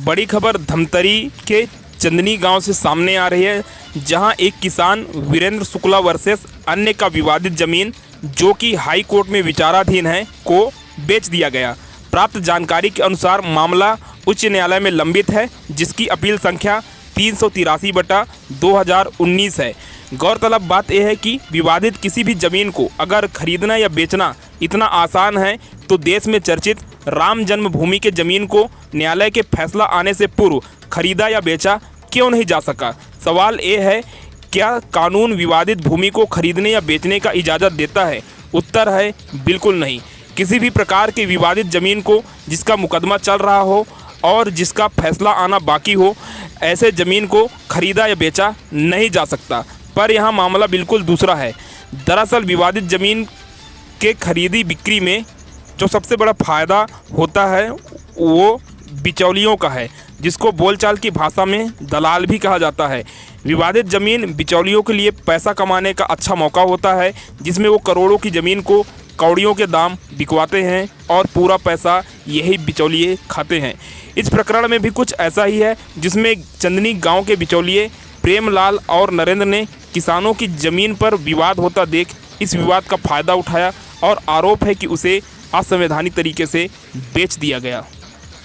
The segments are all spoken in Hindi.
बड़ी खबर धमतरी के चंदनी गांव से सामने आ रही है, जहां एक किसान वीरेंद्र शुक्ला वर्सेस अन्य का विवादित जमीन जो कि हाई कोर्ट में विचाराधीन है को बेच दिया गया। प्राप्त जानकारी के अनुसार मामला उच्च न्यायालय में लंबित है, जिसकी अपील संख्या 383/2019 है। गौरतलब बात यह है कि विवादित किसी भी ज़मीन को अगर खरीदना या बेचना इतना आसान है तो देश में चर्चित राम जन्मभूमि के ज़मीन को न्यायालय के फैसला आने से पूर्व खरीदा या बेचा क्यों नहीं जा सका। सवाल ये है, क्या कानून विवादित भूमि को खरीदने या बेचने का इजाज़त देता है? उत्तर है बिल्कुल नहीं। किसी भी प्रकार की विवादित ज़मीन को जिसका मुकदमा चल रहा हो और जिसका फैसला आना बाकी हो, ऐसे ज़मीन को खरीदा या बेचा नहीं जा सकता। पर यहाँ मामला बिल्कुल दूसरा है। दरअसल विवादित ज़मीन के खरीदी बिक्री में जो सबसे बड़ा फ़ायदा होता है वो बिचौलियों का है, जिसको बोलचाल की भाषा में दलाल भी कहा जाता है। विवादित ज़मीन बिचौलियों के लिए पैसा कमाने का अच्छा मौका होता है, जिसमें वो करोड़ों की ज़मीन को कौड़ियों के दाम बिकवाते हैं और पूरा पैसा यही बिचौलिए खाते हैं। इस प्रकरण में भी कुछ ऐसा ही है, जिसमें चंदनी गांव के बिचौलिए प्रेमलाल और नरेंद्र ने किसानों की ज़मीन पर विवाद होता देख इस विवाद का फ़ायदा उठाया और आरोप है कि उसे असंवैधानिक तरीके से बेच दिया गया,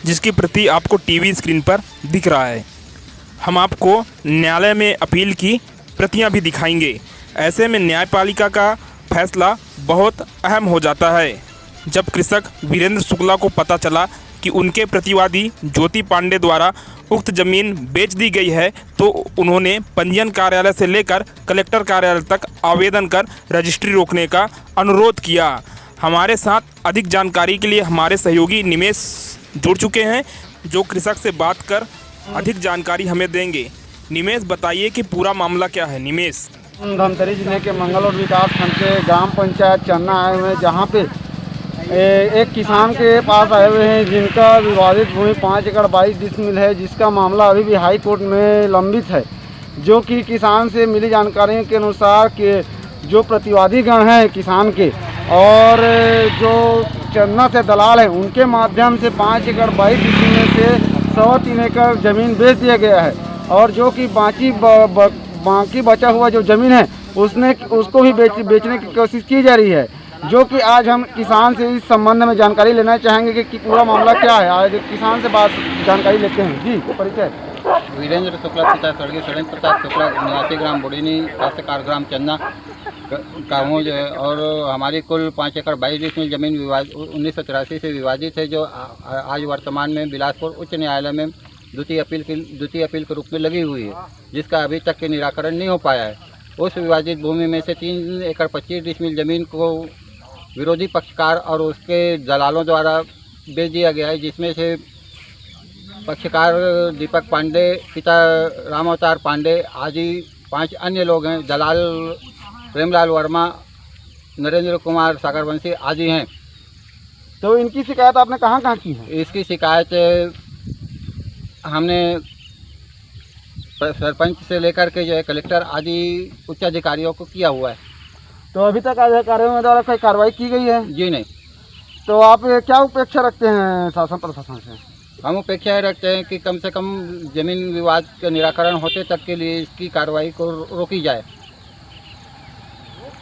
जिसकी प्रति आपको टीवी स्क्रीन पर दिख रहा है। हम आपको न्यायालय में अपील की प्रतियां भी दिखाएंगे। ऐसे में न्यायपालिका का फैसला बहुत अहम हो जाता है। जब कृषक वीरेंद्र शुक्ला को पता चला कि उनके प्रतिवादी ज्योति पांडे द्वारा उक्त ज़मीन बेच दी गई है, तो उन्होंने पंजीयन कार्यालय से लेकर कलेक्टर कार्यालय तक आवेदन कर रजिस्ट्री रोकने का अनुरोध किया। हमारे साथ अधिक जानकारी के लिए हमारे सहयोगी निमेश जुड़ चुके हैं, जो कृषक से बात कर अधिक जानकारी हमें देंगे। निमेश, बताइए कि पूरा मामला क्या है। निमेश, धमतरी जिले के मंगल और विकास खंड के ग्राम पंचायत चन्ना आए हुए हैं, जहाँ पे एक किसान के पास आए हुए हैं जिनका विवादित भूमि 5 एकड़ 22 डिसमिल है, जिसका मामला अभी भी हाई कोर्ट में लंबित है। जो कि किसान से मिली जानकारी के अनुसार कि जो प्रतिवादी गण हैं किसान के और जो चन्ना से दलाल है, उनके माध्यम से 5 एकड़ 22 डिसमिल में से 3.25 एकड़ ज़मीन बेच दिया गया है। और जो कि बाकी बचा हुआ जो ज़मीन है उसको भी बेचने की कोशिश की जा रही है। जो कि आज हम किसान से इस संबंध में जानकारी लेना चाहेंगे कि पूरा मामला क्या है। आज किसान से बात जानकारी लेते हैं। जी, परिचय। वीरेंद्र शुक्ला पिता स्वर्गीय सुरेंद्र प्रताप शुक्ला, निवासी ग्राम बुढ़ीनी, काश्तकार ग्राम चन्ना का हूँ जो है। और हमारी कुल 5 एकड़ 22 डिसमिल ज़मीन 1983 से विवादित है, जो आज वर्तमान में बिलासपुर उच्च न्यायालय में द्वितीय अपील के रूप में लगी हुई है, जिसका अभी तक के निराकरण नहीं हो पाया है। उस विवादित भूमि में से 3 एकड़ 25 डिसमिल ज़मीन को विरोधी पक्षकार और उसके दलालों द्वारा बेच दिया गया है, जिसमें से पक्षकार दीपक पांडे, पिता राम अवतार पांडे आदि 5 अन्य लोग हैं। दलाल प्रेमलाल वर्मा, नरेंद्र कुमार सागरवंशी आदि हैं। तो इनकी शिकायत आपने कहाँ की है? इसकी शिकायत हमने सरपंच से लेकर के जो है कलेक्टर आदि उच्च अधिकारियों को किया हुआ है। तो अभी तक अधिकारियों द्वारा कोई कार्रवाई की गई है? जी नहीं। तो आप क्या अपेक्षा रखते हैं शासन प्रशासन से? हम अपेक्षा रखते हैं कि कम से कम जमीन विवाद का निराकरण होते तक के लिए इसकी कार्रवाई को रोकी जाए।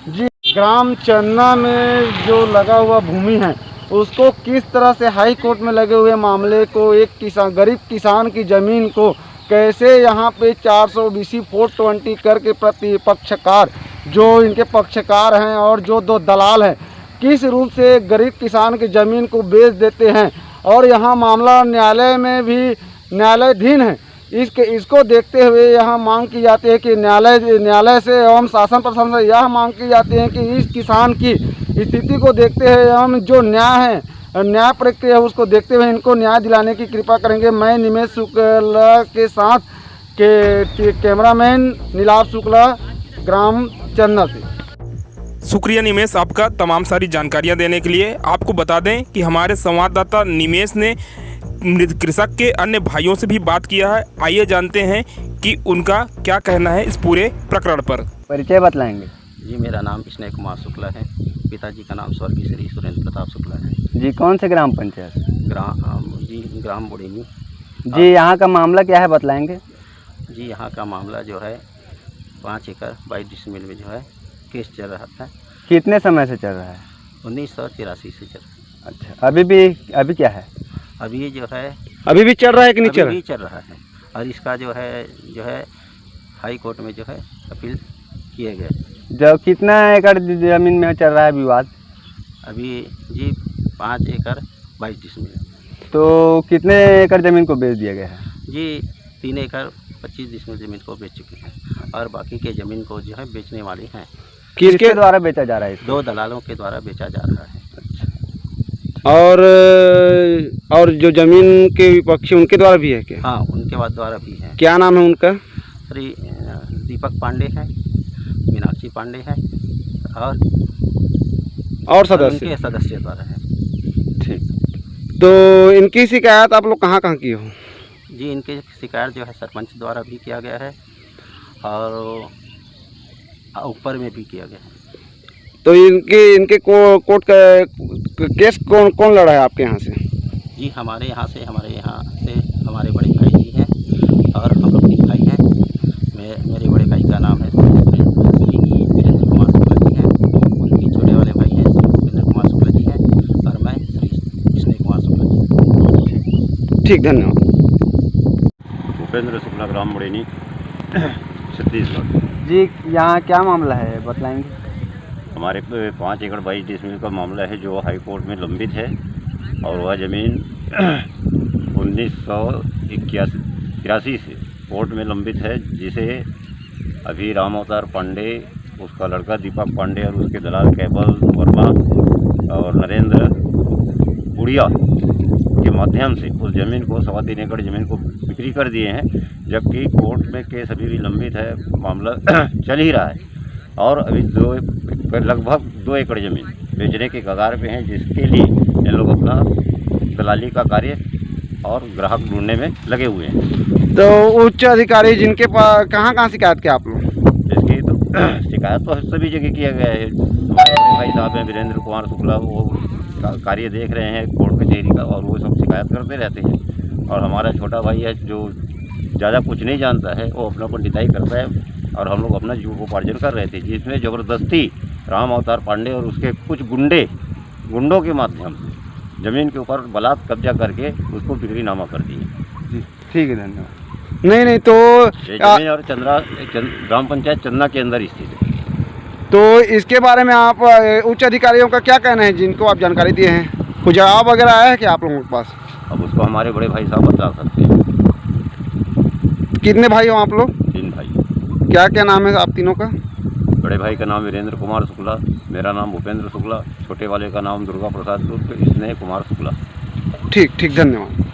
जी, ग्राम चन्ना में जो लगा हुआ भूमि है उसको किस तरह से हाई कोर्ट में लगे हुए मामले को एक गरीब किसान की ज़मीन को कैसे यहाँ पे 420 420 करके प्रतिपक्षकार जो इनके पक्षकार हैं और जो 2 दलाल हैं, किस रूप से गरीब किसान की ज़मीन को बेच देते हैं। और यहाँ मामला न्यायालय में भी न्यायालयाधीन है। इसको देखते हुए यहाँ मांग की जाती है कि न्यायालय से एवं शासन प्रशासन से यह मांग की जाती है कि इस किसान की स्थिति को देखते हुए हम जो न्याय प्रक्रिया है उसको देखते हुए इनको न्याय दिलाने की कृपा करेंगे। मैं निमेश शुक्ला के साथ के कैमरामैन नीलाभ शुक्ला, ग्राम चन्ना से। शुक्रिया निमेश आपका तमाम सारी जानकारियां देने के लिए। आपको बता दें कि हमारे संवाददाता निमेश ने कृषक के अन्य भाइयों से भी बात किया है। आइए जानते हैं कि उनका क्या कहना है इस पूरे प्रकरण पर। परिचय बतलाएंगे। जी, मेरा नाम स्नेह कुमार शुक्ला है। पिताजी का नाम स्वर्गीय श्री सुरेंद्र प्रताप शुक्ला है। जी, कौन से ग्राम पंचायत? ग्राम बुढ़ीनी। जी यहाँ का मामला क्या है बताएंगे? जी यहाँ का मामला जो है 5 एकड़ 22 डिसमिल में जो है केस चल रहा था। कितने समय से चल रहा है? 1983 से चल रहा है। अच्छा, अभी क्या है? अभी जो है अभी भी चल रहा है कि नहीं चल अभी रहा भी चल रहा है और इसका जो है हाई कोर्ट में जो है अपील किए गए। जो कितना एकड़ ज़मीन में चल रहा है विवाद? अभी जी 5 एकड़ 22 डिसमिल। तो कितने एकड़ ज़मीन को बेच दिया गया है? जी 3 एकड़ 25 डिसमिल ज़मीन को बेच चुके हैं और बाकी के ज़मीन को जो है बेचने वाली हैं। किसके द्वारा बेचा जा रहा है इसको? 2 दलालों के द्वारा बेचा जा रहा है। और जो जमीन के विपक्षी उनके द्वारा भी है क्या? हाँ, उनके बाद द्वारा भी है। क्या नाम है उनका? श्री दीपक पांडे हैं, मीनाक्षी पांडे हैं और सदस्य? उनके सदस्य द्वारा है। ठीक। तो इनकी शिकायत आप लोग कहाँ की हो? जी इनके शिकायत जो है सरपंच द्वारा भी किया गया है और ऊपर में भी किया गया है। तो इनके कोर्ट का केस कौन लड़ा है आपके यहाँ से? जी हमारे यहाँ से हमारे बड़े भाई जी हैं और हम लोग 3 भाई हैं। मेरे बड़े भाई का नाम है श्री वीरेंद्र कुमार शुक्ला जी हैं, उनके छोटे वाले भाई हैं श्री भूपेंद्र कुमार शुक्ला जी हैं और मैं श्री कृष्ण कुमार शुक्ला जी। ठीक, धन्यवाद। भूपेंद्र शुक्ला, ग्राम मुड़ेनी, छत्तीसगढ़। जी यहाँ क्या मामला है बताएंगे? हमारे 5 एकड़ 22 डिसमिल का मामला है जो हाई कोर्ट में लंबित है और वह ज़मीन 1983 से कोर्ट में लंबित है, जिसे अभी राम अवतार पांडे, उसका लड़का दीपक पांडे और उसके दलाल केवल वर्मा और नरेंद्र उड़िया के माध्यम से उस ज़मीन को 3.25 एकड़ ज़मीन को बिक्री कर दिए हैं, जबकि कोर्ट में केस अभी भी लंबित है, मामला चल ही रहा है और अभी लगभग 2 एकड़ ज़मीन बेचने के कगार पे हैं, जिसके लिए इन लोग अपना दलाली का कार्य और ग्राहक ढूंढने में लगे हुए हैं। तो उच्च अधिकारी जिनके पास कहाँ शिकायत किया आप लोग? इसकी तो शिकायत तो सभी जगह किया गया है। हमारे बड़े भाई साहब हैं वीरेंद्र कुमार शुक्ला, वो कार्य देख रहे हैं कोर्ट कचहरी का और वो सब शिकायत करते रहते हैं। और हमारा छोटा भाई है जो ज़्यादा कुछ नहीं जानता है, वो अपना पंडिताई करता है और हम लोग अपना जीवकोपार्जन कर रहे थे, जिसमें ज़बरदस्ती राम अवतार पांडे और उसके कुछ गुंडों के माध्यम से ज़मीन के ऊपर बलात् कब्जा करके उसको बिक्रीनामा कर दिए। जी ठीक है, धन्यवाद। नहीं तो ये ज़मीन और ग्राम पंचायत चंदना के अंदर स्थित है। तो इसके बारे में आप उच्च अधिकारियों का क्या कहना है जिनको आप जानकारी दिए हैं? कुछ जवाब वगैरह आया है क्या आप लोगों के पास? अब उसको हमारे बड़े भाई साहब बता सकते हैं। कितने भाई हो आप लोग? 3 भाई। क्या क्या नाम है आप तीनों का? बड़े भाई का नाम वीरेंद्र कुमार शुक्ला, मेरा नाम भूपेंद्र शुक्ला, छोटे वाले का नाम दुर्गा प्रसाद उर्फ स्नेह कुमार शुक्ला। ठीक, धन्यवाद।